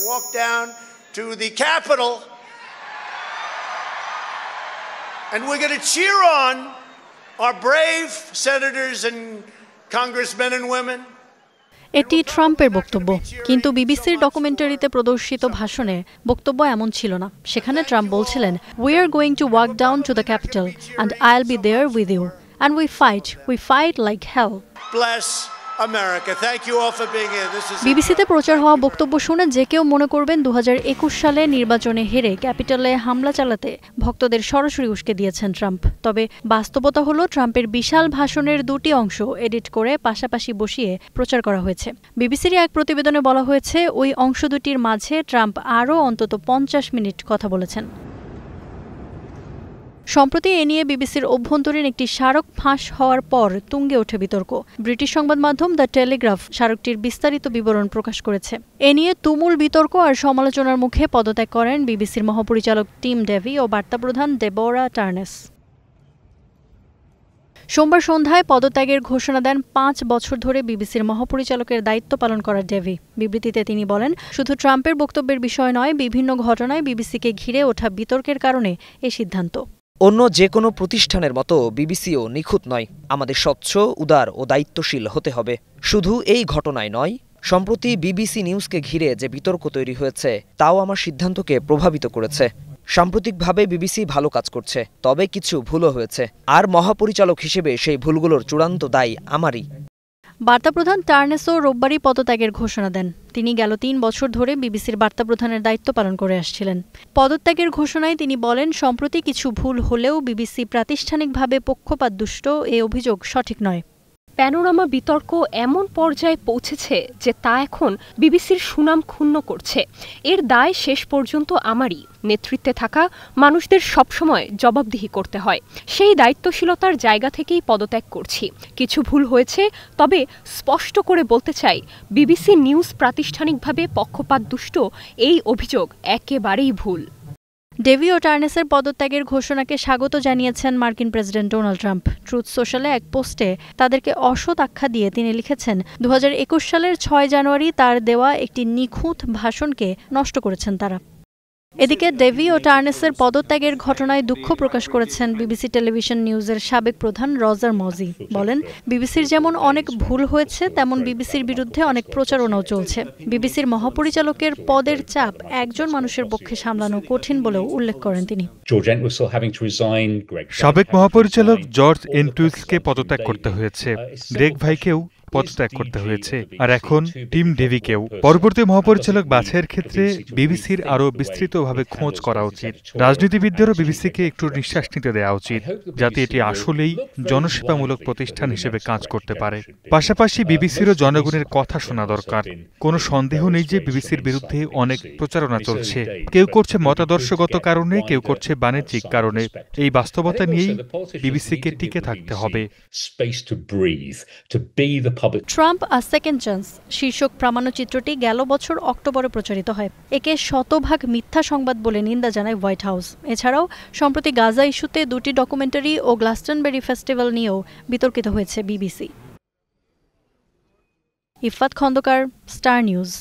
walk down to the Capitol and we're going to cheer on our brave senators and congressmen and women. এটি ট্রাম্পের বক্তব্য, কিন্তু বিবিসির ডকুমেন্টারিতে প্রদর্শিত ভাষণে বক্তব্য এমন ছিল না। সেখানে ট্রাম্প বলছিলেন, "We are going to walk down to the Capitol and I'll be there with you. And we fight like hell." Bless America. Thank you all for being here. This is বিবিসিতে প্রচার হওয়া বক্তব্য শুনে যে কেউ মনে করবেন 2021 সালে নির্বাচনে হেরে ক্যাপিটলে হামলা চালাতে ভক্তদের সরাসরি উস্কে দিয়েছেন ট্রাম্প। তবে বাস্তবতা হলো ট্রাম্পের বিশাল ভাষণের দুটি অংশ এডিট করে পাশাপাশি বসিয়ে প্রচার করা হয়েছে। বিবিসির এক প্রতিবেদনে বলা হয়েছে, ওই অংশ দুটির মাঝে ট্রাম্প আরও অন্তত 50 মিনিট কথা বলেছেন। সম্প্রতি এ নিয়ে বিবিসির অভ্যন্তরীণ একটি স্মারক ফাঁস হওয়ার পর তুঙ্গে ওঠে বিতর্ক। ব্রিটিশ সংবাদ মাধ্যম দ্য টেলিগ্রাফ স্মারকটির বিস্তারিত বিবরণ প্রকাশ করেছে। এ নিয়ে তুমুল বিতর্ক আর সমালোচনার মুখে পদত্যাগ করেন বিবিসির মহাপরিচালক টিম ডেভি ও বার্তাপ্রধান ডেবোরা টার্নেস। সোমবার সন্ধ্যায় পদত্যাগের ঘোষণা দেন 5 বছর ধরে বিবিসির মহাপরিচালকের দায়িত্ব পালন করা ডেভি। বিবৃতিতে তিনি বলেন, শুধু ট্রাম্পের বক্তব্যের বিষয় নয়, বিভিন্ন ঘটনায় বিবিসিকে ঘিরে ওঠা বিতর্কের কারণে এ সিদ্ধান্ত। অন্য যে কোনো প্রতিষ্ঠানের মতো বিবিসিও নিখুঁত নয়। আমাদের স্বচ্ছ, উদার ও দায়িত্বশীল হতে হবে। শুধু এই ঘটনায় নয়, সম্প্রতি বিবিসি নিউজকে ঘিরে যে বিতর্ক তৈরি হয়েছে তাও আমার সিদ্ধান্তকে প্রভাবিত করেছে। সাম্প্রতিকভাবে বিবিসি ভালো কাজ করছে, তবে কিছু ভুলও হয়েছে, আর মহাপরিচালক হিসেবে সেই ভুলগুলোর চূড়ান্ত দায় আমারই। বার্তাপ্রধান টার্নেসও রোববারই পদত্যাগের ঘোষণা দেন। তিনি গেল 3 বছর ধরে বিবিসির বার্তাপ্রধানের দায়িত্ব পালন করে আসছিলেন। পদত্যাগের ঘোষণায় তিনি বলেন, সম্প্রতি কিছু ভুল হলেও বিবিসি প্রাতিষ্ঠানিকভাবে পক্ষপাতদুষ্ট এ অভিযোগ সঠিক নয়। প্যানোরামা বিতর্ক এমন পর্যায়ে পৌঁছেছে যে তা এখন বিবিসির সুনাম ক্ষুণ্ণ করছে। এর দায় শেষ পর্যন্ত আমারই। নেতৃত্বে থাকা মানুষদের সবসময় জবাবদিহি করতে হয়। সেই দায়িত্বশীলতার জায়গা থেকেই পদত্যাগ করছি। কিছু ভুল হয়েছে, তবে স্পষ্ট করে বলতে চাই, বিবিসি নিউজ প্রাতিষ্ঠানিকভাবে পক্ষপাতদুষ্ট এই অভিযোগ একেবারেই ভুল। ডেভি ও টার্নেসের পদত্যাগের ঘোষণাকে স্বাগত জানিয়েছেন মার্কিন প্রেসিডেন্ট ডোনাল্ড ট্রাম্প। ট্রুথ সোশ্যালে এক পোস্টে তাদেরকে অসৎ আখ্যা দিয়ে তিনি লিখেছেন, 2021 সালের 6 জানুয়ারি তার দেওয়া একটি নিখুঁত ভাষণকে নষ্ট করেছেন তারা। এদিকে ডেভি ও টার্নেসের পদত্যাগের ঘটনায় দুঃখ প্রকাশ করেছেন বিবিসি টেলিভিশন নিউজের সাবেক প্রধান রজার মজি। বলেন, বিবিসির যেমন অনেক ভুল হয়েছে, তেমন বিবিসির বিরুদ্ধে অনেক প্রচারণাও চলছে। বিবিসির মহাপরিচালকের পদের চাপ একজন মানুষের পক্ষে সামলানো কঠিন বলেও উল্লেখ করেন তিনি। সাবেক মহাপরিচালক জর্জ এন্টুইসকে পদত্যাগ করতে হয়েছে, গ্রেগ ভাইকেও পদত্যাগ করতে হয়েছে, আর এখন টিম ডেভিকেও। পরবর্তী মহাপরিচালক বাছাইয়ের ক্ষেত্রে বিবিসির আরও বিস্তৃতভাবে খোঁজ করা উচিত। রাজনীতিবিদদেরও বিবিসিকে একটু নিঃশ্বাস নিতে দেওয়া উচিত, যাতে এটি আসলেই জনসেবামূলক প্রতিষ্ঠান হিসেবে কাজ করতে পারে। পাশাপাশি বিবিসিরও জনগণের কথা শোনা দরকার। কোনো সন্দেহ নেই যে বিবিসির বিরুদ্ধে অনেক প্রচারণা চলছে। কেউ করছে মতাদর্শগত কারণে, কেউ করছে বাণিজ্যিক কারণে। এই বাস্তবতা নিয়েই বিবিসিকে টিকে থাকতে হবে। ট্রাম্প আ সেকেন্ড চান্স শীর্ষক প্রামাণ্যচিত্রটি গেল বছর অক্টোবরে প্রচারিত হয়। একে শতভাগ মিথ্যা সংবাদ বলে নিন্দা জানায় হোয়াইট হাউস। এছাড়াও সম্প্রতি গাজা ইস্যুতে 2টি ডকুমেন্টারি ও গ্লাস্টনবেরি ফেস্টিভ্যাল নিয়েও বিতর্কিত হয়েছে BBC. Ifat Khandakar, star news.